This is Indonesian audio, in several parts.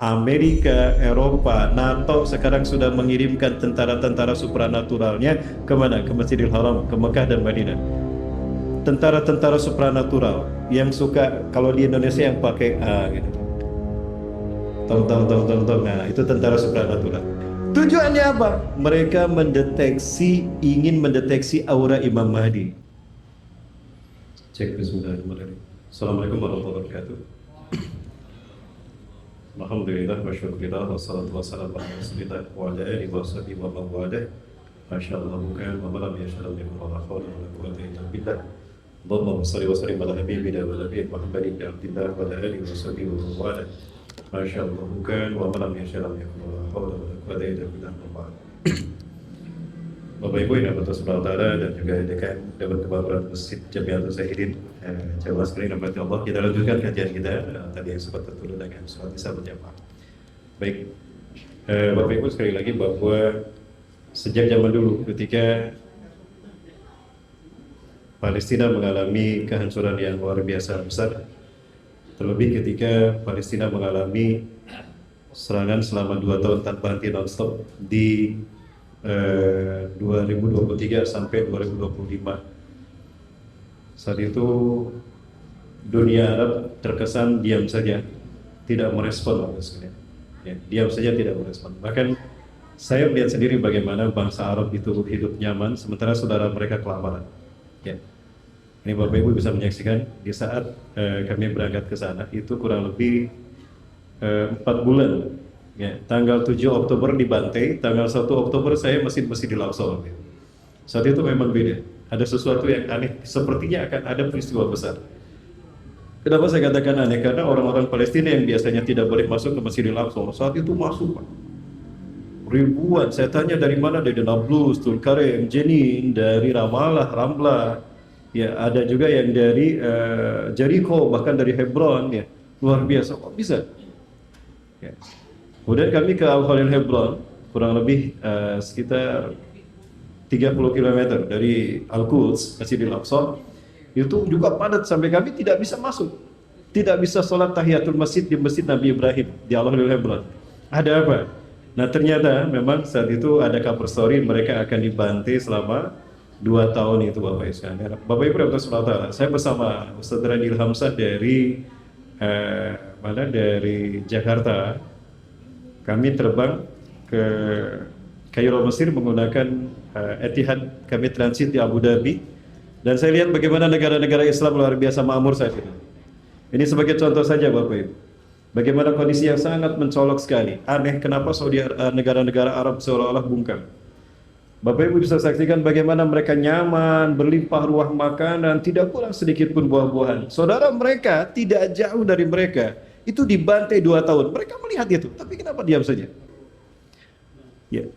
Amerika, Eropa, NATO sekarang sudah mengirimkan tentara-tentara supranaturalnya ke mana? Ke Masjidil Haram, ke Mekah dan Madinah. Tentara-tentara supranatural yang suka kalau di Indonesia yang pakai gitu. Tahu. Nah, itu tentara supranatural. Tujuannya apa? Mereka ingin mendeteksi aura Imam Mahdi. Cek bismillahirrahmanirrahim. Assalamualaikum warahmatullahi wabarakatuh. Alhamdulillah, masyaallah, wassalatu wassalamu ala rasulillah wa ala alihi wa sahbihi wa man walah. Masyaallah, bukan wa lam yashhadu bi la hawla wa la quwwata illa billah. Allahumma shalli wa sallim ala nabiyyina wa nabiyyina Muhammadin abdillah wa ala alihi wa sahbihi wa man walah. Masyaallah, bukan wa lam yashhadu bi la hawla wa la quwwata illa billah. Bapak Ibu yang dirahmati Allah Ta'ala dan juga dekan Dewan Kebaguran Masjid Jamiatul Zahidin Jawa sekalian rahmati Allah, kita lanjutkan kajian kita tadi yang sempat tertulis dengan sholat isya berjamaah. Baik, Bapak Ibu sekali lagi bahwa sejak zaman dulu ketika Palestina mengalami kehancuran yang luar biasa besar, terlebih ketika Palestina mengalami serangan selama 2 tahun tanpa henti non-stop di 2023 sampai 2025. Saat itu dunia Arab terkesan diam saja, tidak merespon, ya, diam saja tidak merespon. Bahkan saya melihat sendiri bagaimana bangsa Arab itu hidup nyaman sementara saudara mereka kelaparan. Ya. Ini Bapak Ibu bisa menyaksikan di saat kami berangkat ke sana itu kurang lebih 4 bulan. Ya, tanggal 7 Oktober dibantai, tanggal 1 Oktober saya masih di Al-Aqsa. Saat itu memang beda. Ada sesuatu yang aneh, sepertinya akan ada peristiwa besar. Kenapa saya katakan aneh? Karena orang-orang Palestina yang biasanya tidak boleh masuk ke Masjidil Aqsa, saat itu masuk, Pak. Ribuan, saya tanya dari mana? Dari Nablus, Tulkarem, Jenin, dari Ramallah, Ramlah. Ya, ada juga yang dari Jericho, bahkan dari Hebron, ya. Luar biasa, kok bisa? Ya. Kemudian kami ke Al-Khalil Hebron, kurang lebih sekitar 30 km dari Al-Quds, Masjidil Aqsa. Itu juga padat sampai kami tidak bisa masuk. Tidak bisa sholat tahiyatul masjid di Masjid Nabi Ibrahim di Al-Khalil Hebron. Ada apa? Nah, ternyata memang saat itu ada cover story mereka akan dibantai selama 2 tahun itu Bapak Ibu sekalian. Bapak Ibu Rahmatullah, saya bersama Ustaz Radil Hamzah dari dari Jakarta. Kami terbang ke Kairo, Mesir menggunakan Etihad. Kami transit di Abu Dhabi dan saya lihat bagaimana negara-negara Islam luar biasa makmur saat itu. Ini sebagai contoh saja Bapak Ibu. Bagaimana kondisi yang sangat mencolok sekali. Aneh kenapa negara-negara Arab seolah-olah bungkam. Bapak Ibu bisa saksikan bagaimana mereka nyaman, berlimpah ruah makanan, tidak kurang sedikit pun buah-buahan. Saudara mereka tidak jauh dari mereka. Itu dibantai 2 tahun. Mereka melihat itu, tapi kenapa diam saja? Ya.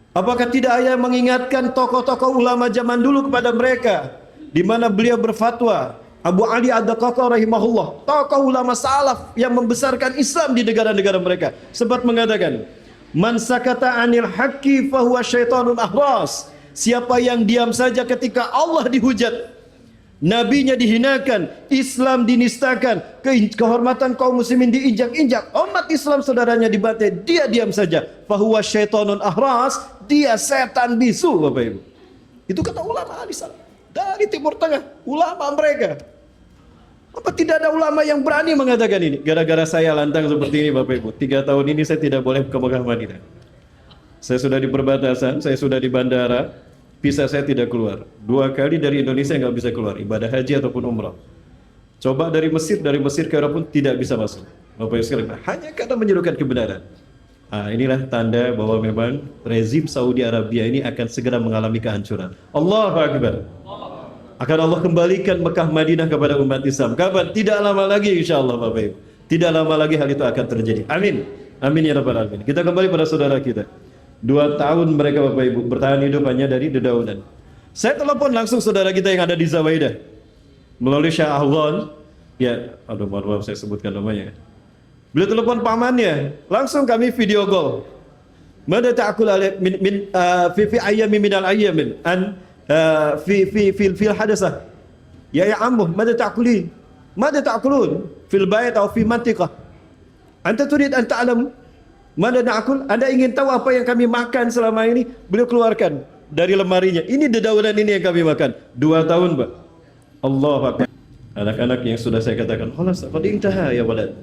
Apakah tidak ada yang mengingatkan tokoh-tokoh ulama zaman dulu kepada mereka, di mana beliau berfatwa? Abu Ali Ad-Daqqaqi rahimahullah, tokoh ulama salaf yang membesarkan Islam di negara-negara mereka, sempat mengatakan, "Man sakata 'anil haqqi fahuwa syaitanun ahras." Siapa yang diam saja ketika Allah dihujat, Nabinya dihinakan, Islam dinistakan, kehormatan kaum muslimin diinjak-injak, umat Islam saudaranya dibantai, dia diam saja. Fahuwa syaitonun ahras, dia setan bisu, Bapak Ibu. Itu kata ulama ahli salaf dari Timur Tengah, ulama mereka. Apa tidak ada ulama yang berani mengatakan ini? Gara-gara saya lantang seperti ini Bapak Ibu, 3 tahun ini saya tidak boleh ke Mekah Madinah. Saya sudah di perbatasan, saya sudah di bandara, visa saya tidak keluar. 2 kali dari Indonesia nggak bisa keluar, ibadah haji ataupun umrah. Coba dari Mesir ke Eropa pun tidak bisa masuk. Bapak Ibu sekalian, hanya karena menyerukan kebenaran. Nah, inilah tanda bahwa memang rezim Saudi Arabia ini akan segera mengalami kehancuran. Allahu Akbar. Akan Allah kembalikan Mekah Madinah kepada umat Islam. Kapan? Tidak lama lagi insyaallah Bapak Ibu. Tidak lama lagi hal itu akan terjadi. Amin. Amin ya rabbal alamin. Kita kembali pada saudara kita. 2 tahun mereka Bapak Ibu bertahan hidup hanya dari dedaunan. Saya telepon langsung saudara kita yang ada di Zawaidah melalui Syah Ahwan. Ya, aduh maaf saya sebutkan namanya. Beliau telepon pamannya, langsung kami video call. Mada ta'kul min fi ayyamin minal ayyamin an fil hadasah. Ya ammu, mada ta'kulin? Mada ta'kulun fil bait atau fi mantiqah? Anta turid an ta'lam mana na'kul? Anda ingin tahu apa yang kami makan selama ini? Beliau keluarkan dari lemarinya. Ini dedaunan ini yang kami makan. 2 tahun, Pak. Allahu Akbar. Anak-anak yang sudah saya katakan, "Khalas, qad intaha ya walad."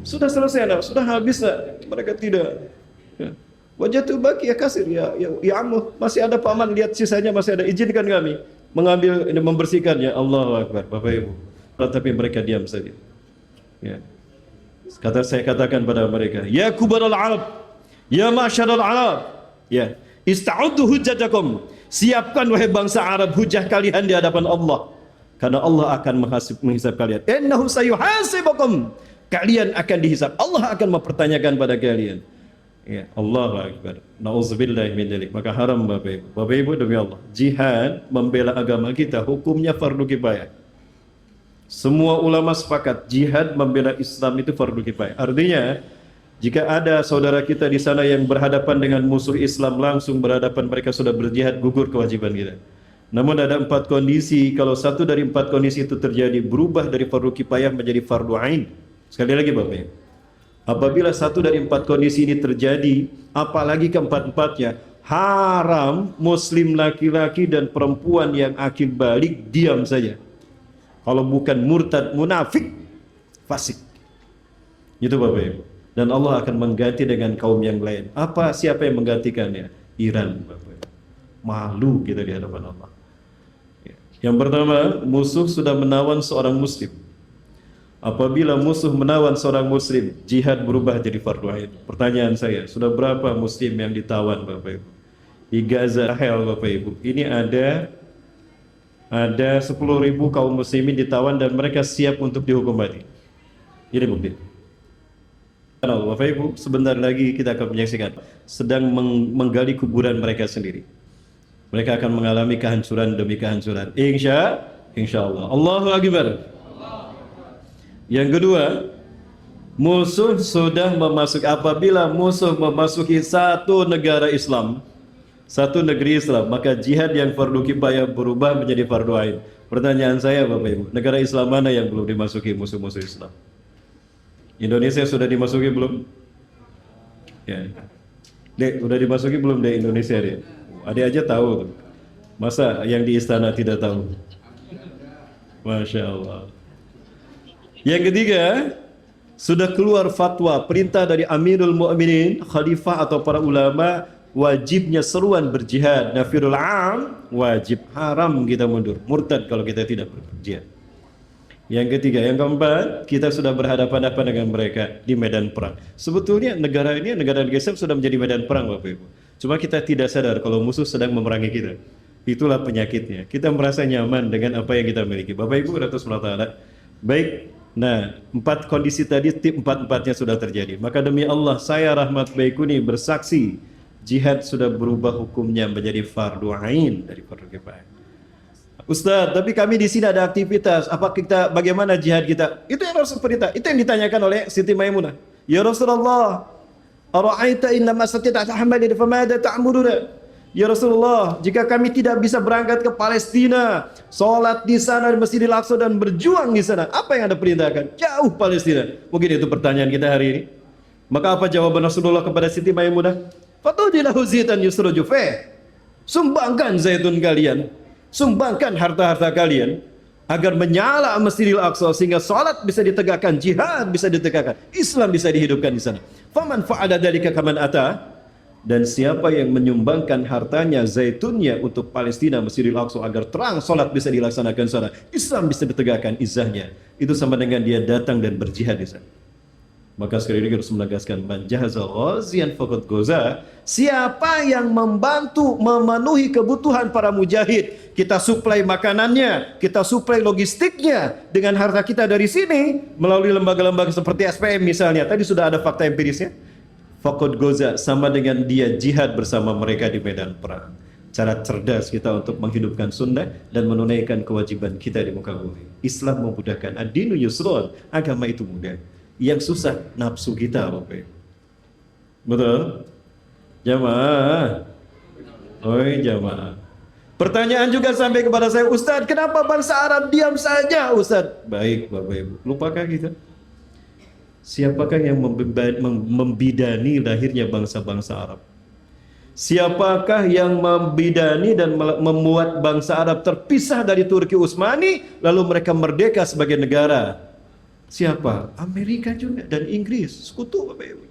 Sudah selesai anak, sudah habis nak. Mereka tidak. Ya. Wajatu baki ya kasir ya ammu, masih ada paman, lihat sisanya masih ada, izinkan kami mengambil ini, membersihkannya. Allahu Akbar, Bapak Ibu. Tetapi mereka diam saja. Ya. Saya katakan pada mereka, ya kubaral Arab, ya ma'syaral Arab, ya, ista'uddu hujjatakum. Siapkan wahai bangsa Arab hujah kalian di hadapan Allah. Karena Allah akan menghisab kalian. Innahu sayuhasibukum. Kalian akan dihisab. Allah akan mempertanyakan pada kalian. Ya, Allahu Akbar. Nauzubillahi min dzalik. Maka haram Bapak Ibu. Bapak Ibu demi Allah, jihad membela agama kita hukumnya fardu kifayah. Semua ulama sepakat jihad membela Islam itu fardu kifayah. Artinya, jika ada saudara kita di sana yang berhadapan dengan musuh Islam, langsung berhadapan, mereka sudah berjihad, gugur kewajiban kita. Namun ada 4 kondisi, kalau satu dari 4 kondisi itu terjadi, berubah dari fardu kifayah menjadi fardu ain. Sekali lagi Bapak Ibu, apabila satu dari 4 kondisi ini terjadi, apalagi keempat-empatnya, haram muslim laki-laki dan perempuan yang akil balik diam saja. Kalau bukan murtad, munafik, fasik. Itu Bapak Ibu. Dan Allah akan mengganti dengan kaum yang lain. Siapa yang menggantikannya? Iran Bapak Ibu. Malu kita di hadapan Allah. Yang pertama, musuh sudah menawan seorang muslim. Apabila musuh menawan seorang muslim, jihad berubah jadi fardu ain. Pertanyaan saya, sudah berapa muslim yang ditawan Bapak Ibu? Di Gaza, Sahel Bapak Ibu. Ini ada 10.000 kaum muslimin ditawan dan mereka siap untuk dihukum mati. Ini bukti. Bapak Ibu, sebentar lagi kita akan menyaksikan sedang menggali kuburan mereka sendiri. Mereka akan mengalami kehancuran demi kehancuran. Insya Allah. Allahu Akbar. Yang kedua, musuh sudah memasuki, apabila musuh memasuki satu negara Islam, satu negeri Islam, maka jihad yang fardu kifayah berubah menjadi fardu ain. Pertanyaan saya Bapak Ibu, negara Islam mana yang belum dimasuki musuh-musuh Islam? Indonesia sudah dimasuki belum? Ya. Dek, sudah dimasuki belum Dek Indonesia Dek? Adik aja tahu tuh. Masa yang di istana tidak tahu? Masya Allah. Yang ketiga, sudah keluar fatwa, perintah dari Amirul Mu'minin, khalifah atau para ulama, wajibnya seruan berjihad. Nafirul am, wajib, haram kita mundur, murtad kalau kita tidak berjihad. Yang ketiga, yang keempat, kita sudah berhadapan-hadapan dengan mereka di medan perang. Sebetulnya negara ini, negara Islam sudah menjadi medan perang Bapak Ibu. Cuma kita tidak sadar kalau musuh sedang memerangi kita. Itulah penyakitnya. Kita merasa nyaman dengan apa yang kita miliki. Bapak Ibu rahimahullah. Baik. Nah, 4 kondisi tadi, tip 4-4-nya sudah terjadi. Maka demi Allah, saya Rahmat Baikuni bersaksi, jihad sudah berubah hukumnya menjadi fardu ain dari fardu kifayah. Ustaz, tapi kami di sini ada aktivitas. Bagaimana jihad kita? Itu yang harus perintah. Itu yang ditanyakan oleh Siti Maimunah. Ya Rasulullah, ara'aita inna ma sata'ta hamali famada ta'muruna? Ya Rasulullah, jika kami tidak bisa berangkat ke Palestina, sholat di sana di Masjidil Aqsa dan berjuang di sana, apa yang Anda perintahkan? Jauh Palestina. Mungkin itu pertanyaan kita hari ini. Maka apa jawaban Rasulullah kepada Siti Maimunah? Fatudilahu zitan yusruju fih. Sumbangkan zaitun kalian, sumbangkan harta-harta kalian agar menyala Masjidil Aqsa sehingga sholat bisa ditegakkan, jihad bisa ditegakkan, Islam bisa dihidupkan di sana. Faman fa'ala dzalika kaman ata. Dan siapa yang menyumbangkan hartanya, zaitunnya untuk Palestina, Masjidil Aqsa agar terang solat bisa dilaksanakan sana, Islam bisa ditegakkan izahnya, itu sama dengan dia datang dan berjihad di sana. Maka sekali lagi harus menegaskan, man jahaza ghaziyan faqad ghaza. Siapa yang membantu memenuhi kebutuhan para mujahid, kita suplai makanannya, kita suplai logistiknya dengan harta kita dari sini melalui lembaga-lembaga seperti SPM misalnya. Tadi sudah ada fakta empirisnya. Faqad goza, sama dengan dia jihad bersama mereka di medan perang. Cara cerdas kita untuk menghidupkan sunnah dan menunaikan kewajiban kita di muka bumi. Islam memudahkan. Ad-dinu yusrun, agama itu mudah. Yang susah nafsu kita Bapak. Betul? Jamaah. Oi jamaah. Pertanyaan juga sampai kepada saya, Ustaz, kenapa bangsa Arab diam saja Ustaz? Baik Bapak Ibu, lupakah kita? Siapakah yang membidani lahirnya bangsa-bangsa Arab? Siapakah yang membidani dan membuat bangsa Arab terpisah dari Turki Utsmani lalu mereka merdeka sebagai negara? Siapa? Amerika juga dan Inggris, sekutu Bapak Ibu.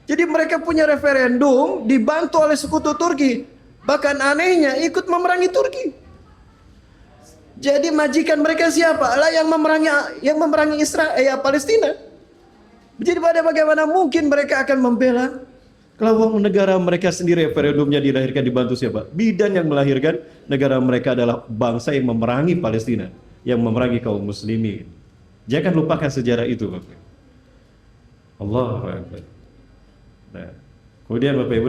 Jadi mereka punya referendum dibantu oleh sekutu Turki. Bahkan anehnya ikut memerangi Turki. Jadi majikan mereka siapa? Lah yang memerangi Israel, Palestina. Jadi bagaimana mungkin mereka akan membela kalau negara mereka sendiri referendumnya dilahirkan dibantu siapa? Bidan yang melahirkan negara mereka adalah bangsa yang memerangi Palestina, yang memerangi kaum muslimin. Jangan lupakan sejarah itu, Bapak. Allahu Akbar. Nah, kemudian Bapak Ibu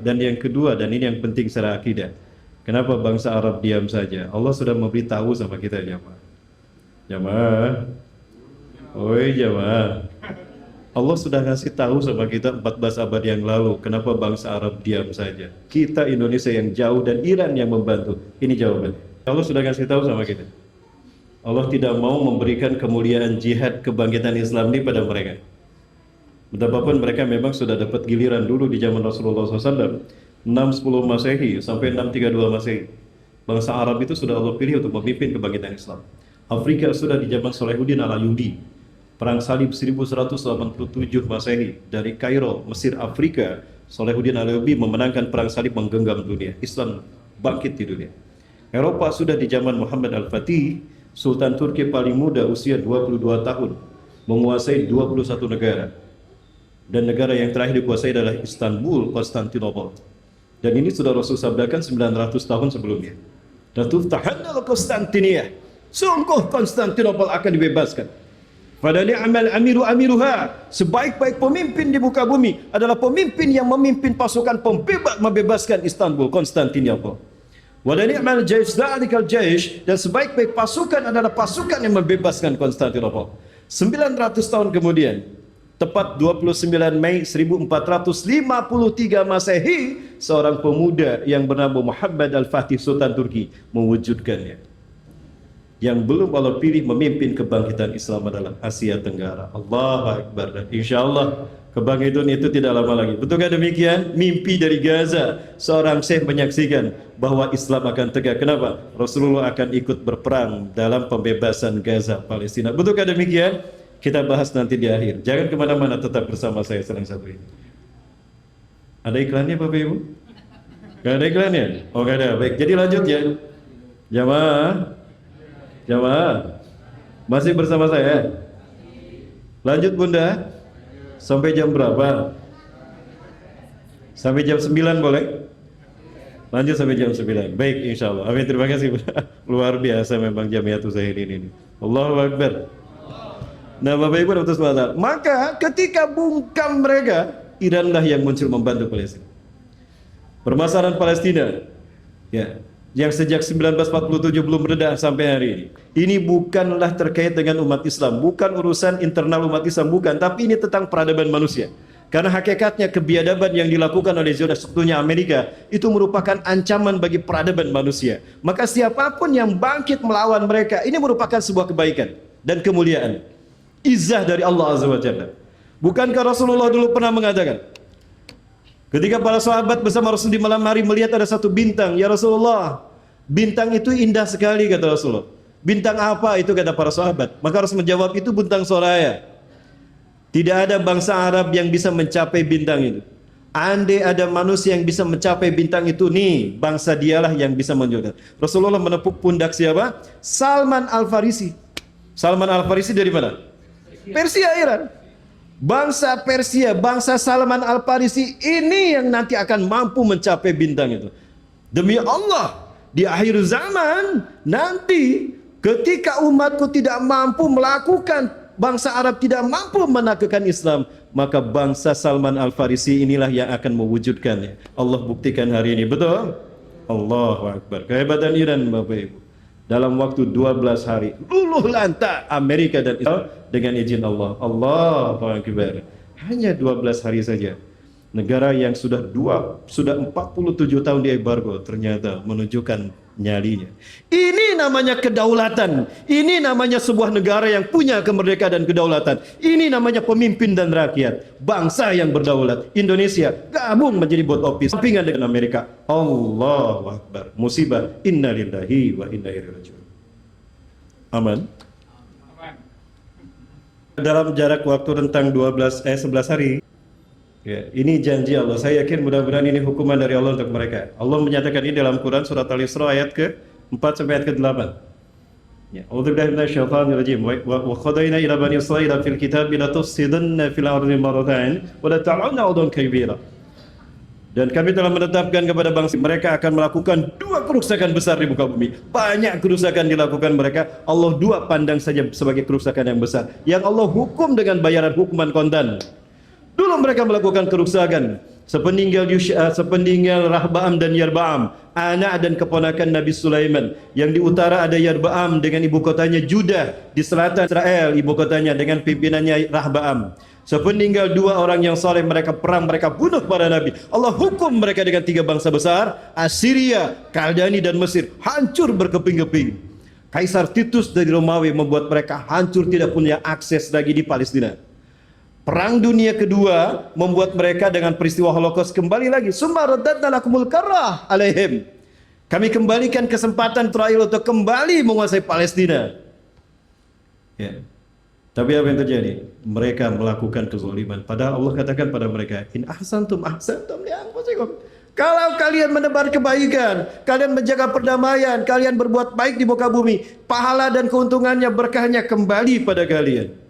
dan yang kedua, dan ini yang penting secara akidah. Kenapa bangsa Arab diam saja? Allah sudah memberitahu sama kita, jamaah. Jamaah. Oi, jamaah. Allah sudah ngasih tahu sama kita 14 abad yang lalu kenapa bangsa Arab diam saja. Kita Indonesia yang jauh dan Iran yang membantu. Ini jawaban. Allah sudah ngasih tahu sama kita. Allah tidak mau memberikan kemuliaan jihad kebangkitan Islam ini pada mereka. Betapapun mereka memang sudah dapat giliran dulu di zaman Rasulullah SAW 610 Masehi sampai 632 Masehi. Bangsa Arab itu sudah Allah pilih untuk memimpin kebangkitan Islam. Afrika sudah di zaman Salahuddin Al-Ayyubi. Perang Salib 1187 Masehi dari Kairo, Mesir, Afrika. Salahuddin Al-Ayyubi memenangkan perang salib menggenggam dunia. Islam bangkit di dunia. Eropa sudah di zaman Muhammad Al-Fatih, Sultan Turki paling muda usia 22 tahun, menguasai 21 negara. Dan negara yang terakhir dikuasai adalah Istanbul, Konstantinopel. Dan ini sudah Rasul sabdakan 900 tahun sebelumnya. Latuftahanna Konstantinia. Sungguh Konstantinopel akan dibebaskan. Pada ni'mal amiru amiruha, sebaik-baik pemimpin di muka bumi adalah pemimpin yang memimpin pasukan pembebas membebaskan Istanbul, Konstantinopel. Wa ni'mal jaysh dzalikal jaysh, dan sebaik-baik pasukan adalah pasukan yang membebaskan Konstantinopel. 900 tahun kemudian, tepat 29 Mei 1453 Masehi, seorang pemuda yang bernama Muhammad Al-Fatih Sultan Turki mewujudkannya. Yang belum Allah pilih memimpin kebangkitan Islam adalah Asia Tenggara. Allahu Akbar. Dan insya Allah kebangkitan itu tidak lama lagi. Betulkah demikian? Mimpi dari Gaza. Seorang syekh menyaksikan bahwa Islam akan tegak. Kenapa? Rasulullah akan ikut berperang dalam pembebasan Gaza, Palestina. Betulkah demikian? Kita bahas nanti di akhir. Jangan kemana-mana, tetap bersama saya sedang satu ini. Ada iklannya Bapak Ibu? Gak ada iklannya? Oh gak ada. Baik, jadi lanjut ya. Jamaah. Jamaah, masih bersama saya? Lanjut Bunda. Sampai jam berapa? Sampai jam 9 boleh? Lanjut sampai jam 9. Baik, insya Allah. Amin, terima kasih. Luar biasa memang Jamiatul Zahirin ini. Allahu Akbar. Nah Bapak Ibu dan Saudara, maka ketika bungkam mereka, Iranlah yang muncul membantu Palestina. Permasalahan Palestina, ya, yang sejak 1947 belum reda sampai hari ini. Ini bukanlah terkait dengan umat Islam, bukan urusan internal umat Islam, bukan, tapi ini tentang peradaban manusia. Karena hakikatnya kebiadaban yang dilakukan oleh zona sekutunya Amerika itu merupakan ancaman bagi peradaban manusia. Maka siapapun yang bangkit melawan mereka, ini merupakan sebuah kebaikan dan kemuliaan. Izzah dari Allah Azza wa Jalla. Bukankah Rasulullah dulu pernah mengatakan, ketika para sahabat bersama Rasul di malam hari melihat ada satu bintang, ya Rasulullah, bintang itu indah sekali, kata Rasulullah. Bintang apa itu, kata para sahabat. Maka Rasul menjawab, itu bintang Soraya. Tidak ada bangsa Arab yang bisa mencapai bintang itu. Andai ada manusia yang bisa mencapai bintang itu, nih bangsa dialah yang bisa menunjukkan. Rasulullah menepuk pundak siapa? Salman Al-Farisi. Salman Al-Farisi dari mana? Persia, Iran. Bangsa Persia, bangsa Salman Al-Farisi ini yang nanti akan mampu mencapai bintang itu. Demi Allah, di akhir zaman nanti ketika umatku tidak mampu melakukan, bangsa Arab tidak mampu menaklukkan Islam, maka bangsa Salman Al-Farisi inilah yang akan mewujudkannya. Allah buktikan hari ini, betul? Allahu Akbar. Kehebatan Iran Bapak Ibu. Dalam waktu 12 hari luluh lantak Amerika dan Israel dengan izin Allah. Allahu Akbar. Hanya 12 hari saja. Negara yang sudah 47 tahun di embargo ternyata menunjukkan nyalinya. Ini namanya kedaulatan. Ini namanya sebuah negara yang punya kemerdekaan dan kedaulatan. Ini namanya pemimpin dan rakyat. Bangsa yang berdaulat. Indonesia gabung menjadi board office sampingan dengan Amerika. Allahu Akbar. Musibah. Innalillahi wa inna ilaihi raji'un. Aman. Dalam jarak waktu rentang 11 hari. Ya, ini janji Allah. Saya yakin mudah-mudahan ini hukuman dari Allah untuk mereka. Allah menyatakan ini dalam Quran surat Al-Isra ayat ke-4 sampai ayat ke-8. Ya, A'udzubillahi minasyaitonir rajim. Wa qadaina ila bani Israila fil kitabi la tufsidanna fil ardi marratayn wa la ta'launa 'udwan kabira. Dan kami telah menetapkan kepada bangsa mereka akan melakukan 2 kerusakan besar di muka bumi. Banyak kerusakan dilakukan mereka. Allah 2 pandang saja sebagai kerusakan yang besar. Yang Allah hukum dengan bayaran hukuman kontan. Dulu mereka melakukan kerusakan sepeninggal Rahbaam dan Yarba'am, anak dan keponakan Nabi Sulaiman. Yang di utara ada Yarba'am dengan ibu kotanya Judah, di selatan Israel ibu kotanya dengan pimpinannya Rahbaam. Sepeninggal 2 orang yang saleh mereka perang, mereka bunuh para nabi. Allah hukum mereka dengan 3 bangsa besar, Assyria, Kaldani dan Mesir, hancur berkeping-keping. Kaisar Titus dari Romawi membuat mereka hancur, tidak punya akses lagi di Palestina. Perang dunia kedua membuat mereka dengan peristiwa Holocaust kembali lagi. Summa raddadna lakumul karrah alaihim. Kami kembalikan kesempatan terakhir untuk kembali menguasai Palestina. Ya. Tapi apa yang terjadi? Mereka melakukan kezaliman. Padahal Allah katakan pada mereka, in ahsantum ahsantum li anfusikum. Kalau kalian menebar kebaikan, kalian menjaga perdamaian, kalian berbuat baik di muka bumi, pahala dan keuntungannya, berkahnya kembali pada kalian.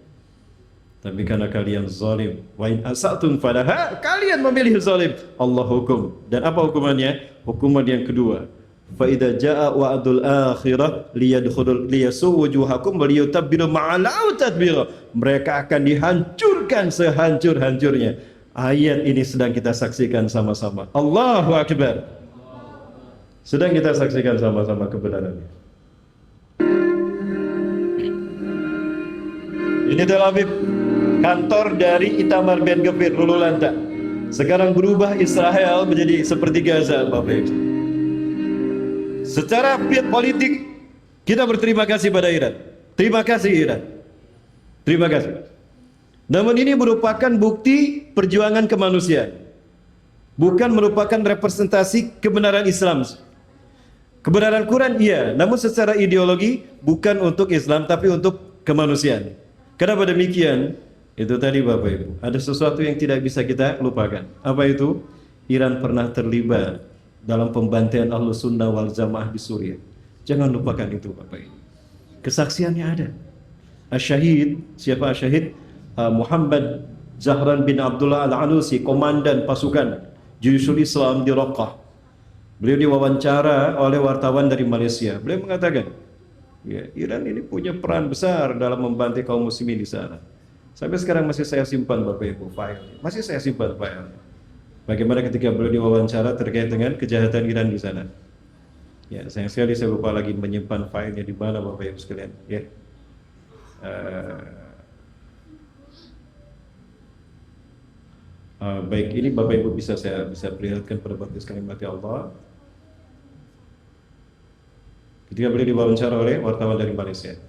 Tapi karena kalian zalim, wa in asatum falaha, kalian memilih zalim, Allah hukum. Dan apa hukumannya? Hukuman yang kedua, fa idza jaa wa'dul akhirah liyasu'u wujuhakum wa liyutabbiru ma'alau tadbira. Mereka akan dihancurkan sehancur-hancurnya. Ayat ini sedang kita saksikan sama-sama. Allahu Akbar. Sedang kita saksikan sama-sama kebenarannya. Ini Tel Aviv, kantor dari Itamar Ben Gvir, Lulu Lanta. Sekarang berubah Israel menjadi seperti Gaza, Bapak Ibu. Secara politik, kita berterima kasih pada Iran. Terima kasih Iran. Terima kasih. Namun ini merupakan bukti perjuangan kemanusiaan. Bukan merupakan representasi kebenaran Islam. Kebenaran Quran iya, namun secara ideologi bukan untuk Islam tapi untuk kemanusiaan. Kenapa demikian? Itu tadi Bapak Ibu, ada sesuatu yang tidak bisa kita lupakan. Apa itu? Iran pernah terlibat dalam pembantaian Ahlus Sunnah wal Jamaah di Suriah. Jangan lupakan itu Bapak Ibu. Kesaksiannya ada. Asyahid, siapa asyahid? Muhammad Zahran bin Abdullah Al-Anusi, komandan pasukan Juyushul Islam di Raqqa. Beliau diwawancara oleh wartawan dari Malaysia. Beliau mengatakan, ya, Iran ini punya peran besar dalam membantai kaum muslimin di sana. Sampai sekarang masih saya simpan Bapak Ibu file. Masih saya simpan file. Bagaimana ketika beliau diwawancara terkait dengan kejahatan Iran di sana. Ya, sayang sekali saya lupa lagi menyimpan filenya di mana Bapak Ibu sekalian. Ya. Baik, ini Bapak Ibu bisa perlihatkan pada Bapak Ibu sekalian mati Allah. Ketika beliau diwawancara oleh wartawan dari Malaysia.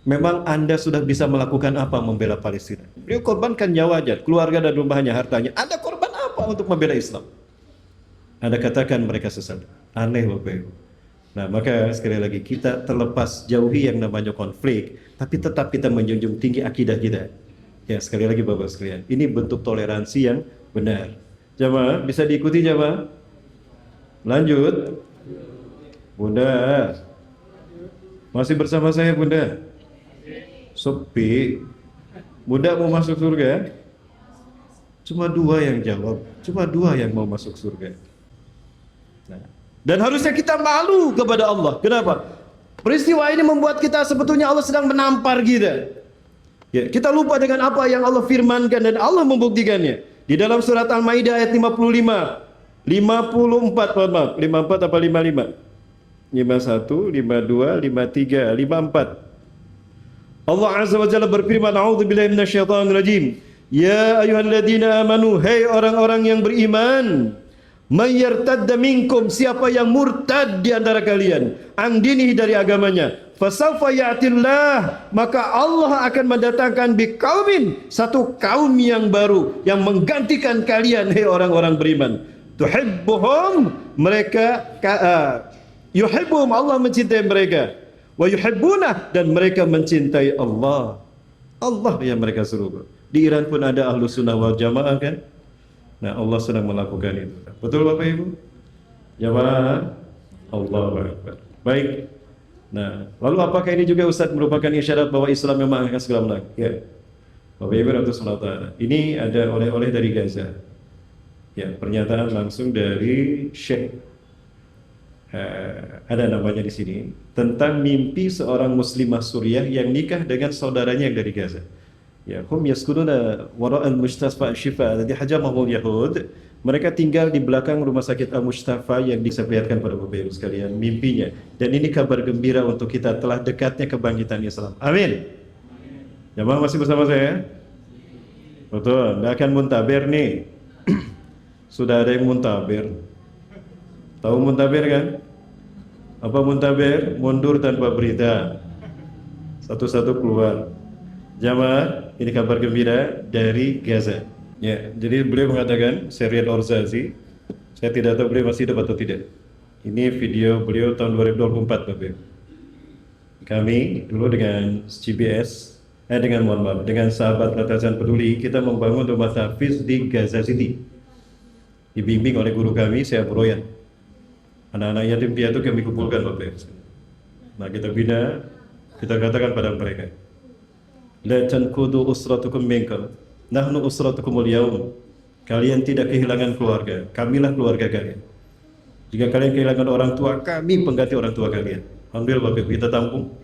Memang Anda sudah bisa melakukan apa membela Palestina? Beliau korbankan nyawanya, keluarga dan rumahnya, hartanya. Anda korban apa untuk membela Islam? Anda katakan mereka sesat. Aneh Bapak Ibu. Nah, maka sekali lagi kita terlepas jauhi yang namanya konflik, tapi tetap kita menjunjung tinggi akidah kita. Ya, sekali lagi Bapak sekalian, ini bentuk toleransi yang benar. Jamaah, bisa diikuti jamaah? Lanjut. Bunda, masih bersama saya Bunda? Sepi. Bunda mau masuk surga? Cuma 2 yang jawab, cuma 2 yang mau masuk surga. Nah, dan harusnya kita malu kepada Allah. Kenapa? Peristiwa ini membuat kita sebetulnya Allah sedang menampar kita. Ya, kita lupa dengan apa yang Allah firmankan dan Allah membuktikannya. Di dalam surat Al-Maidah ayat 54, 54 apa 55? 51, 52, 53, 54. Allah Azza wa Jalla berfirman, A'udzubillahi minasyaitonir rajim. Ya ayyuhalladzina amanu, hai orang-orang yang beriman, May yartadda minkum, siapa yang murtad di antara kalian, ang dinihi, dari agamanya, fasawfa ya'tillah, maka Allah akan mendatangkan biqaumin, satu kaum yang baru yang menggantikan kalian, hei orang-orang beriman. Tuhibbuhum, mereka yuhibbuhum, Allah mencintai mereka, wa yuhibbunah, dan mereka mencintai Allah. Allah yang mereka suruh. Di Iran pun ada ahlu sunnah wal jamaah kan. Nah, Allah sedang melakukan itu. Betul Bapak Ibu? Jamaah, Allahu Akbar. Baik. Nah, lalu apakah ini juga Ustaz merupakan isyarat bahwa Islam memang akan segala menang? Ya. Bapak Ibu Rasulullah, ini ada oleh-oleh dari Gaza. Ya, pernyataan langsung dari Syekh, ada namanya di sini, tentang mimpi seorang muslimah Suriah yang nikah dengan saudaranya yang dari Gaza. Ya, hum yaskununa wara'al Mustafa Syifa, jadi hajamahul Yahud. Mereka tinggal di belakang rumah sakit Al-Mustafa yang diperlihatkan pada Bapak Ibu sekalian mimpinya. Dan ini kabar gembira untuk kita, telah dekatnya kebangkitan Islam. Amin. Jamaah masih bersama saya? Betul, nggak akan muntaber nih. Sudah ada yang muntaber. Tahu muntaber kan? Apa muntaber? Mundur tanpa berita. Satu-satu keluar. Jamaah, ini kabar gembira dari Gaza. Ya, jadi beliau mengatakan, Serial Orzazi, saya tidak tahu beliau masih hidup atau tidak. Ini video beliau tahun 2024, Bapak. Kami dulu dengan CBS, dengan sahabat Latasan Peduli, kita membangun rumah tahfiz di Gaza City. Dibimbing oleh guru kami, saya Broyan. Anak-anak yatim piatu kami kumpulkan, Bapak. Nah, kita bina, kita katakan pada mereka, la tankudu usratukum minkum, nahnu usratukumul yaum. Kalian tidak kehilangan keluarga, kamilah keluarga kalian. Jika kalian kehilangan orang tua, kami pengganti orang tua kalian. Alhamdulillah Bapak Ibu, kita tampung,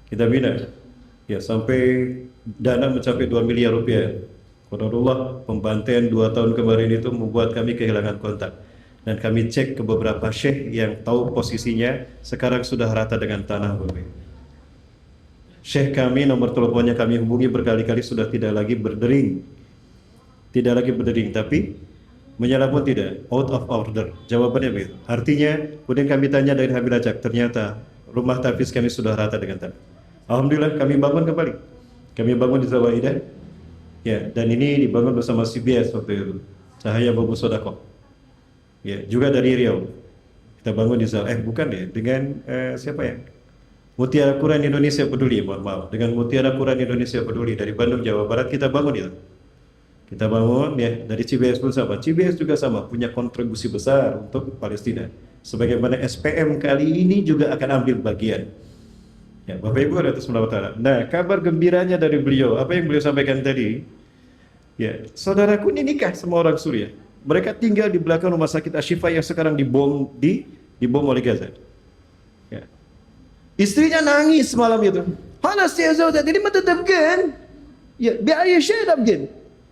kita bina, ya, sampai dana mencapai 2 miliar rupiah. Qadarullah, pembantaian 2 tahun kemarin itu membuat kami kehilangan kontak. Dan kami cek ke beberapa syekh yang tahu posisinya, sekarang sudah rata dengan tanah, Bapak Ibu. Syekh kami, nomor teleponnya kami hubungi berkali-kali, sudah tidak lagi berdering. Tidak lagi berdering, tapi menyala pun tidak, out of order. Jawabannya begitu. Artinya, kemudian kami tanya dari Habil Ajak, ternyata rumah tahfiz kami sudah rata dengan tanah. Alhamdulillah, kami bangun kembali. Kami bangun di Zawaidah. Ya, dan ini dibangun bersama CBS waktu itu. Cahaya Babu Sodakoh. Ya, juga dari Riau. Kita bangun di Zawaidah. Bukan ya, dengan siapa ya? Mutiara Quran Indonesia Peduli, mohon maaf. Dengan Mutiara Quran Indonesia Peduli dari Bandung, Jawa Barat, kita bangun itu. Kita bangun ya, dari CBS pun sama. CBS juga sama, punya kontribusi besar untuk Palestina. Sebagaimana SPM kali ini juga akan ambil bagian. Ya, Bapak Ibu ada Ta'ala. Nah, kabar gembiranya dari beliau, apa yang beliau sampaikan tadi? Ya, saudaraku ini nikah sama orang Suriah. Mereka tinggal di belakang rumah sakit Ashifa yang sekarang dibom oleh Gaza. Ya. Istrinya nangis malam itu. Hanas ya Zawjat, ini tetapkan. Ya, biar syekh dabgin.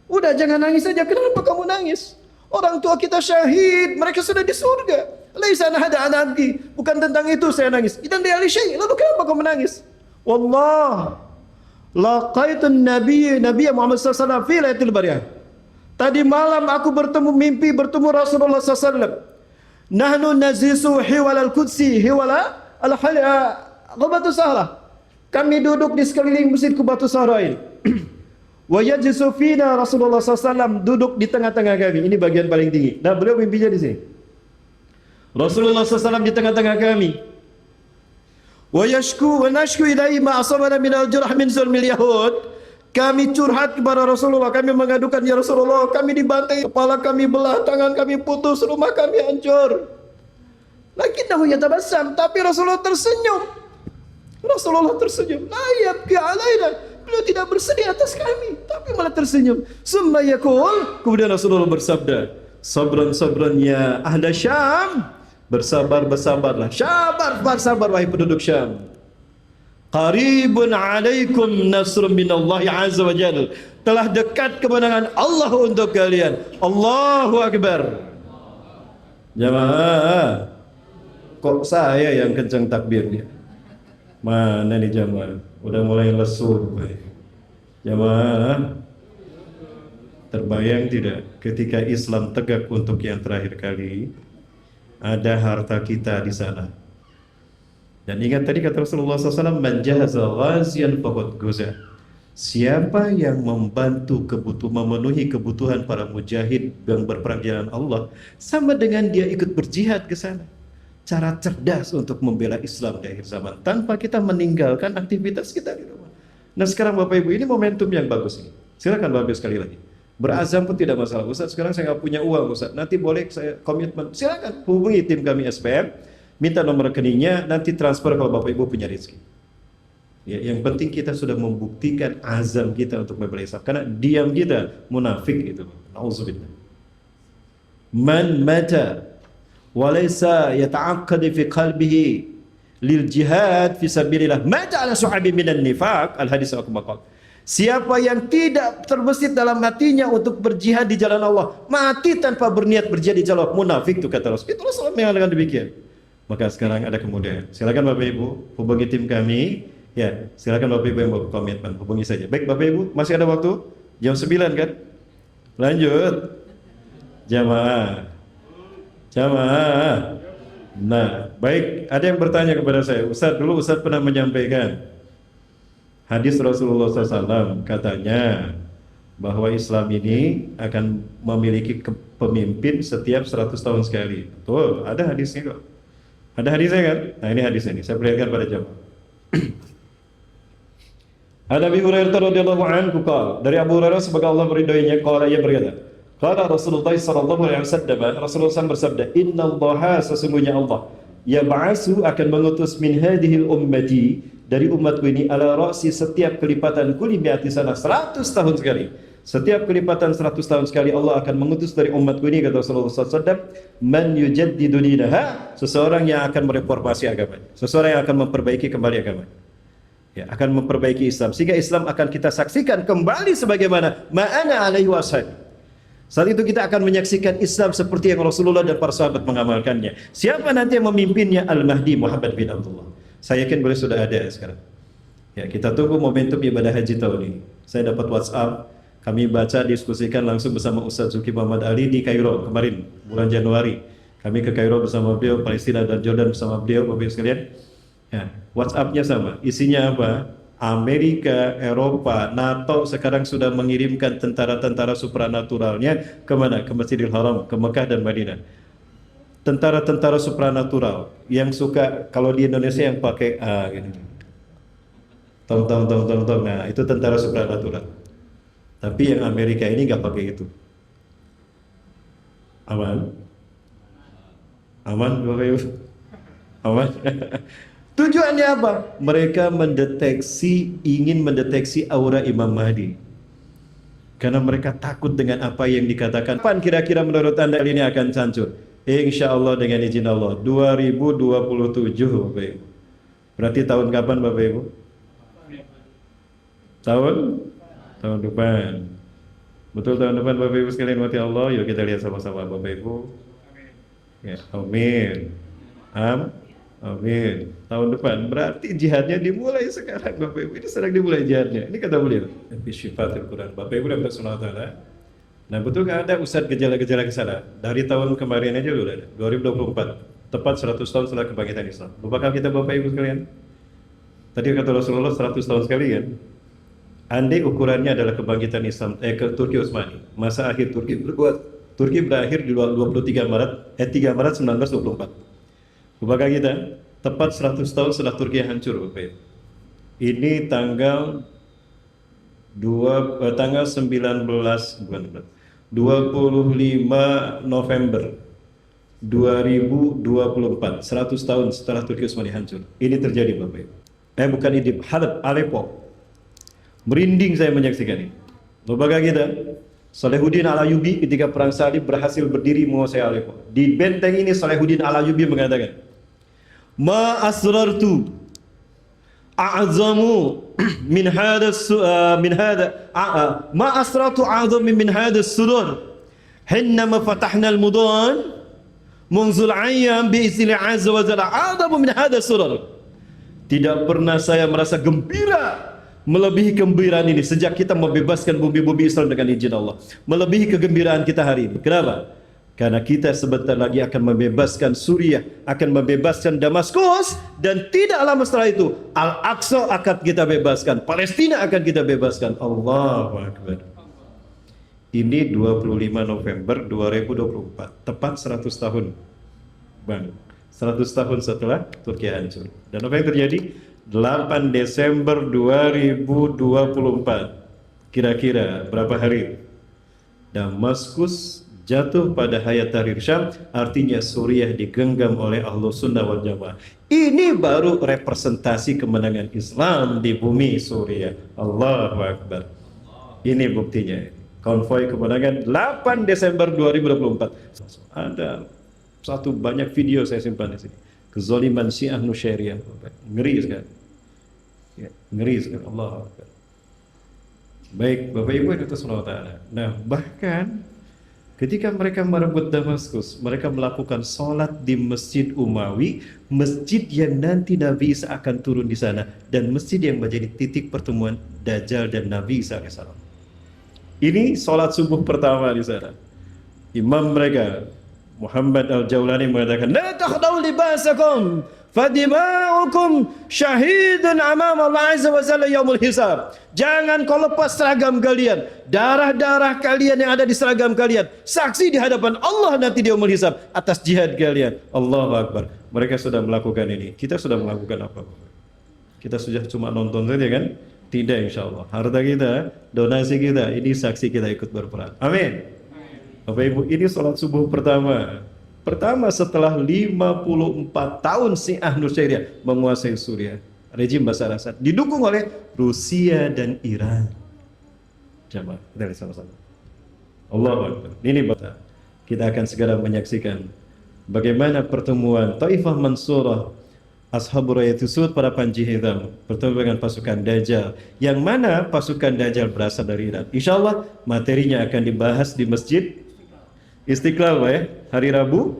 Udah jangan nangis saja. Kenapa kamu nangis? Orang tua kita syahid, mereka sudah di surga. Laisa hada anabki. Bukan tentang itu saya nangis. Idan dia syekh. Lalu kenapa kamu menangis? Wallah, laqaitun Nabi Muhammad sallallahu alaihi wasallam fi lailatul bariyah. Tadi malam aku mimpi bertemu Rasulullah sallallahu alaihi wasallam. Nahnu nazisu hiwal al-qudsi hiwala al-Batu Sahra. Kami duduk di sekeliling Masjid Batu Sahra ini. Wa yajlisu fina Rasulullah SAW, duduk di tengah-tengah kami. Ini bagian paling tinggi. Nah, beliau mimpinya di sini. Rasulullah SAW di tengah-tengah kami. Wa nashku ilaihi ma asabana min al-jurh min zulmil yahud. Kami curhat kepada Rasulullah, kami mengadukan, ya Rasulullah, kami dibantai, kepala kami belah, tangan kami putus, rumah kami hancur. Lakinnahu yatabassam, tapi Rasulullah tersenyum. Rasulullah tersenyum. La yabki alaina. Beliau tidak bersedih atas kami, tapi malah tersenyum. Summa yaqul, kemudian Rasulullah bersabda, sabran ya ahla Syam, bersabarlah. Sabar wahai penduduk Syam. Qaribun alaikum nasrun minallahi azza wa jalla. Telah dekat kemenangan Allah untuk kalian. Allahu akbar. Jamaah, kok saya yang kencang takbirnya? Mana nih jamaah? Udah mulai lesu. Jamaah, Terbayang tidak ketika Islam tegak untuk yang terakhir kali, ada harta kita di sana. Dan ingat tadi kata Rasulullah SAW, man jahaza ghaziyan faqad guza. Siapa yang membantu memenuhi kebutuhan para mujahid yang berperang di jalan Allah, sama dengan dia ikut berjihad ke sana. Cara cerdas untuk membela Islam di akhir zaman tanpa kita meninggalkan aktivitas kita di rumah. Nah sekarang Bapak Ibu, ini momentum yang bagus ini. Silakan Bapak Ibu sekali lagi. Berazam pun tidak masalah. Ustaz, sekarang saya nggak punya uang, Ustaz. Nanti boleh saya komitmen. Silakan hubungi tim kami SPM, minta nomor rekeningnya, nanti transfer kalau Bapak Ibu punya rezeki. Ya, yang penting kita sudah membuktikan azam kita untuk membela Islam. Karena diam kita munafik itu. Nauzubillah. Man mata walaysa yata'aqqad fi qalbihi lil jihad fi sabilillah mata ala suhabi minan nifaq. Al hadis aku maqal. Siapa yang tidak terbesit dalam hatinya untuk berjihad di jalan Allah, mati tanpa berniat berjihad di jalan Allah, munafik itu kata Rasul. Itu Rasul mengatakan demikian. Maka sekarang ada kemudahan. Silakan Bapak Ibu hubungi tim kami. Ya, silakan Bapak Ibu yang mau komitmen, hubungi saja. Baik Bapak Ibu, masih ada waktu? Jam 9 kan? Lanjut. Jamaah. Jamaah. Nah, baik, ada yang bertanya kepada saya. Ustaz, dulu Ustaz pernah menyampaikan hadis Rasulullah SAW, katanya bahwa Islam ini akan memiliki pemimpin setiap 100 tahun sekali. Betul, ada hadisnya kok. Ada hadisnya kan? Nah ini hadisnya ini, saya perlihatkan pada jamaah. Ada Abu Hurairah radhiyallahu anhu qala, dari Abu Hurairah semoga Allah meridhoinya, qala, ia berkata, qala Rasulullah sallallahu alaihi wasallam, Rasulullah SAW bersabda, innallaha, sesungguhnya Allah, yab'asu, akan mengutus min hadhil ummati, dari umatku ini, ala ra'si, setiap kelipatan kuli mi'ati sana, 100 tahun sekali. Setiap kelipatan 100 tahun sekali Allah akan mengutus dari umatku ini, kata Rasulullah SAW, man yujaddidu dinaha, seseorang yang akan mereformasi agama, seseorang yang akan memperbaiki kembali agama. Ya, akan memperbaiki Islam sehingga Islam akan kita saksikan kembali sebagaimana ma'ana alaihi wasallam. Saat itu kita akan menyaksikan Islam seperti yang Rasulullah dan para sahabat mengamalkannya. Siapa nanti yang memimpinnya? Al-Mahdi Muhammad bin Abdullah. Saya yakin boleh sudah ada sekarang. Ya, kita tunggu momentum ibadah haji tahun ini. Saya dapat WhatsApp, kami baca, diskusikan langsung bersama Ustaz Zuki Muhammad Ali di Kairo kemarin bulan Januari. Kami ke Kairo bersama beliau, Palestina dan Jordan bersama beliau, Bapak Ibu sekalian. Ya, WhatsApp-nya sama. Isinya apa? Amerika, Eropa, NATO sekarang sudah mengirimkan tentara-tentara supranaturalnya kemana? Ke Masjidil Haram, ke Mekah dan Madinah. Tentara-tentara supranatural yang suka, kalau di Indonesia yang pakai gini. Tong. Nah, itu tentara supranatural. Tapi yang Amerika ini nggak pakai itu. Aman? Aman, Bapak Ibu? Aman? Tujuannya apa? Mereka ingin mendeteksi aura Imam Mahdi. Karena mereka takut dengan apa yang dikatakan. Kapan kira-kira menurut Anda ini akan hancur? Insya Allah dengan izin Allah 2027 Bapak Ibu. Berarti tahun kapan Bapak Ibu? Tahun depan. Betul, tahun depan Bapak Ibu sekalian mati Allah. Yuk kita lihat sama-sama Bapak Ibu. Ya, amin. Amin. Tahun depan berarti jihadnya dimulai sekarang Bapak Ibu. Ini sedang dimulai jihadnya. Ini kata beliau. Fi syifatil Quran. Bapak Ibu dan Rasulullah Taala. Nah, betul nggak ada Ustaz gejala-gejala kesana? Dari tahun kemarin aja udah ada. 2024. Tepat 100 tahun setelah kebangkitan Islam. Lupakah kita Bapak Ibu sekalian? Tadi kata Rasulullah 100 tahun sekali kan? Andai ukurannya adalah kebangkitan Islam ke Turki Utsmani. Masa akhir Turki berbuat. Turki berakhir di 3 Maret 1924. Lupakah kita? Tepat 100 tahun setelah Turki hancur Bapak Ibu. Ini tanggal 25 November 2024, 100 tahun setelah Turki Utsmani hancur. Ini terjadi Bapak Ibu. Bukan Idlib, Halab, Aleppo. Merinding saya menyaksikan ini. Lupakah kita? Salahuddin Al-Ayyubi ketika perang salib berhasil berdiri menguasai Aleppo. Di benteng ini Salahuddin Al-Ayyubi mengatakan, "Ma asrartu a'zamu min hada ma asrartu a'zamu min hada as-surur hinma fatahna al-mudan munzul ayyam bi izni azza wa jalla a'zamu min hada as-surur." Tidak pernah saya merasa gembira Melebihi kegembiraan ini sejak kita membebaskan bumi-bumi Islam dengan izin Allah. Melebihi kegembiraan kita hari ini. Kenapa? Karena kita sebentar lagi akan membebaskan Suriah, akan membebaskan Damaskus, dan tidak lama setelah itu Al-Aqsa akan kita bebaskan, Palestina akan kita bebaskan. Allahu Akbar. Ini 25 November 2024, tepat 100 tahun. Bang, 100 tahun setelah Turki hancur. Dan apa yang terjadi? 8 Desember 2024. Kira-kira berapa hari? Damaskus jatuh pada Hayat Tahrir Syam, artinya Suriah digenggam oleh Ahlus Sunnah wal Jamaah. Ini baru representasi kemenangan Islam di bumi Suriah. Allahu Akbar. Ini buktinya. Konvoi kemenangan 8 Desember 2024. Ada satu banyak video saya simpan di sini. Kezaliman Syiah Nusyairiyah. Ngeri sekali. Ya, ngeri sekali. Allahu Akbar. Baik, Bapak Ibu yang diutus Allah Ta'ala. Nah, bahkan ketika mereka merebut Damaskus, mereka melakukan sholat di Masjid Umawi, masjid yang nanti Nabi Isa akan turun di sana, dan masjid yang menjadi titik pertemuan Dajjal dan Nabi Isa AS. Ini sholat subuh pertama di sana. Imam mereka Muhammad Al-Jaulani mengatakan, "La takhdau libasakum, fadima'ukum syahidun amam Allah Azza wa Jalla yaumul hisab." Jangan kau lepas seragam kalian, darah-darah kalian yang ada di seragam kalian saksi di hadapan Allah nanti di yaumul hisab atas jihad kalian. Allahu Akbar. Mereka sudah melakukan ini. Kita sudah melakukan apa? Kita sudah cuma nonton saja kan? Tidak, insya Allah. Harta kita, donasi kita, ini saksi kita ikut berperan. Amin. Bapak Ibu, ini sholat subuh pertama. Pertama setelah 54 tahun Syiah Nusyairiyah menguasai Suriah. Rejim Bashar Assad didukung oleh Rusia dan Iran. Jamaah, kita lihat sama-sama. Allahu Akbar. Ini Bapak. Kita akan segera menyaksikan bagaimana pertemuan Taifah Mansurah Ashabur Rayatul Sud para Panji Hitam bertemu dengan pasukan Dajjal, yang mana pasukan Dajjal berasal dari Iran. Insya Allah materinya akan dibahas di Masjid Istiqlal ya, hari Rabu,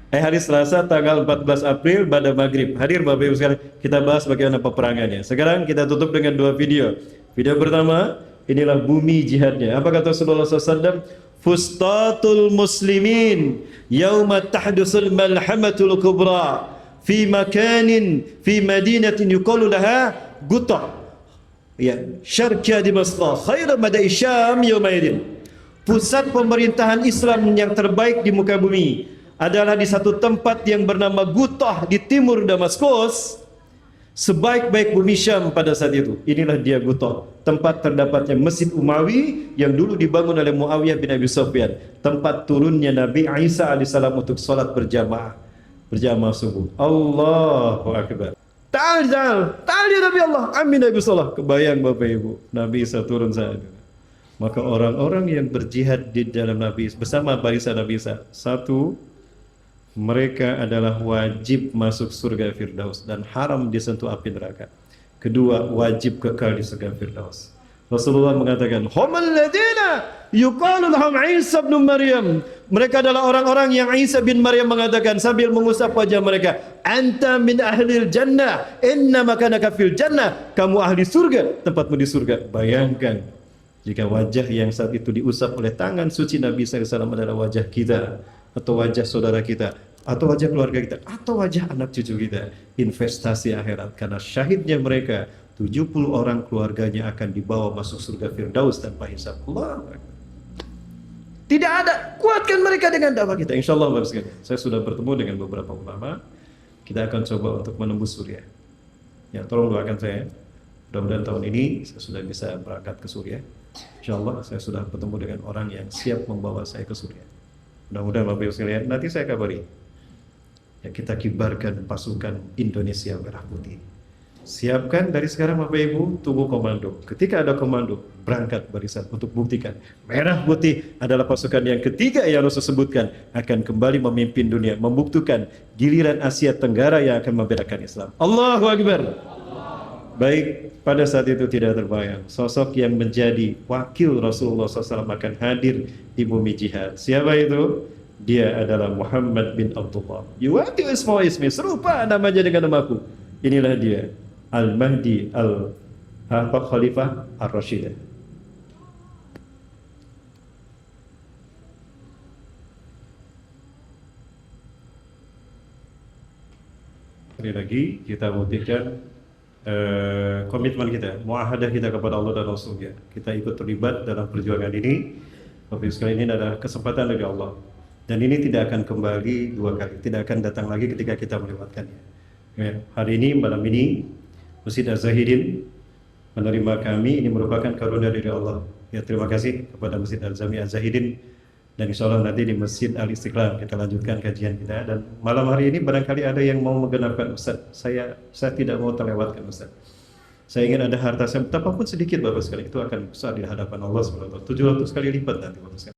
hari Selasa tanggal 14 April pada maghrib. Hadir Bapak Ibu sekalian, kita bahas bagaimana peperangannya. Sekarang kita tutup dengan dua video. Video pertama, inilah bumi jihadnya. Apa kata Rasulullah SAW? Fustatul muslimin yauma tahdusul malhamatul kubra fi makanin fi madinatin yuqalu laha Guta. Ya, syarqa Dimashq khairu mada'i Syam yaumaidin. Pusat pemerintahan Islam yang terbaik di muka bumi adalah di satu tempat yang bernama Gutah di timur Damaskus, sebaik-baik bumi Syam pada saat itu. Inilah dia Gutah, tempat terdapatnya Masjid Umawi yang dulu dibangun oleh Muawiyah bin Abi Sufyan, tempat turunnya Nabi Isa alaihissalam untuk sholat berjamaah subuh. Allahu Akbar. Ta'al ya Nabi Allah, amin Nabi Sallallahu. Kebayang Bapak Ibu, Nabi Isa turun saat itu. Maka orang-orang yang berjihad di dalam Nabi bersama barisan Nabi Isa, satu, mereka adalah wajib masuk surga Firdaus dan haram disentuh api neraka. Kedua, wajib kekal di surga Firdaus. Rasulullah mengatakan, "Humul ladzina yuqalu lahum Isa bin Maryam." Mereka adalah orang-orang yang Isa bin Maryam mengatakan sambil mengusap wajah mereka, "Anta min ahlil jannah, inna makanaka fil jannah." Kamu ahli surga, tempatmu di surga. Bayangkan jika wajah yang saat itu diusap oleh tangan suci Nabi SAW adalah wajah kita, atau wajah saudara kita, atau wajah keluarga kita, atau wajah anak cucu kita. Investasi akhirat, karena syahidnya mereka 70 orang keluarganya akan dibawa masuk surga Firdaus tanpa hisab. Allah. Tidak ada, kuatkan mereka dengan dakwah kita. Insya Allah Bapak sekalian, saya sudah bertemu dengan beberapa ulama. Kita akan coba untuk menembus Suriah. Ya, tolong doakan saya. Mudah-mudahan tahun ini saya sudah bisa berangkat ke Suriah. Insya Allah saya sudah bertemu dengan orang yang siap membawa saya ke Suriah. Mudah-mudahan Bapak Ibu sekalian, nanti saya kabari. Ya, kita kibarkan pasukan Indonesia Merah Putih. Siapkan dari sekarang Bapak Ibu, tunggu komando. Ketika ada komando, berangkat barisan untuk buktikan Merah Putih adalah pasukan yang ketiga yang Rasul sebutkan akan kembali memimpin dunia, membuktikan giliran Asia Tenggara yang akan membedakan Islam. Allahu Akbar. Baik, pada saat itu tidak terbayang sosok yang menjadi wakil Rasulullah SAW akan hadir di bumi jihad. Siapa itu? Dia adalah Muhammad bin Abdullah. Yuwati ismi, serupa namanya dengan namaku. Inilah dia, Al-Mahdi Khalifah Ar-Rasyid. Sekali lagi kita buktikan komitmen kita, muahadah kita kepada Allah dan Rasulnya. Kita ikut terlibat dalam perjuangan ini. Tapi sekali ini adalah kesempatan dari Allah. Dan ini tidak akan kembali dua kali, tidak akan datang lagi ketika kita melewatkannya. Ya, hari ini, malam ini, Masjid Az-Zahidin menerima kami, ini merupakan karunia dari Allah. Ya, terima kasih kepada Masjid Al-Zami Az-Zahidin. Dan insya Allah nanti di Masjid Al-Istiqlal kita lanjutkan kajian kita. Dan malam hari ini barangkali ada yang mau menggenapkan Ustaz. Saya tidak mau terlewatkan Ustaz. Saya ingin ada harta saya, betapapun sedikit Bapak sekali, itu akan besar di hadapan Allah SWT. 700 kali lipat nanti Bapak sekali.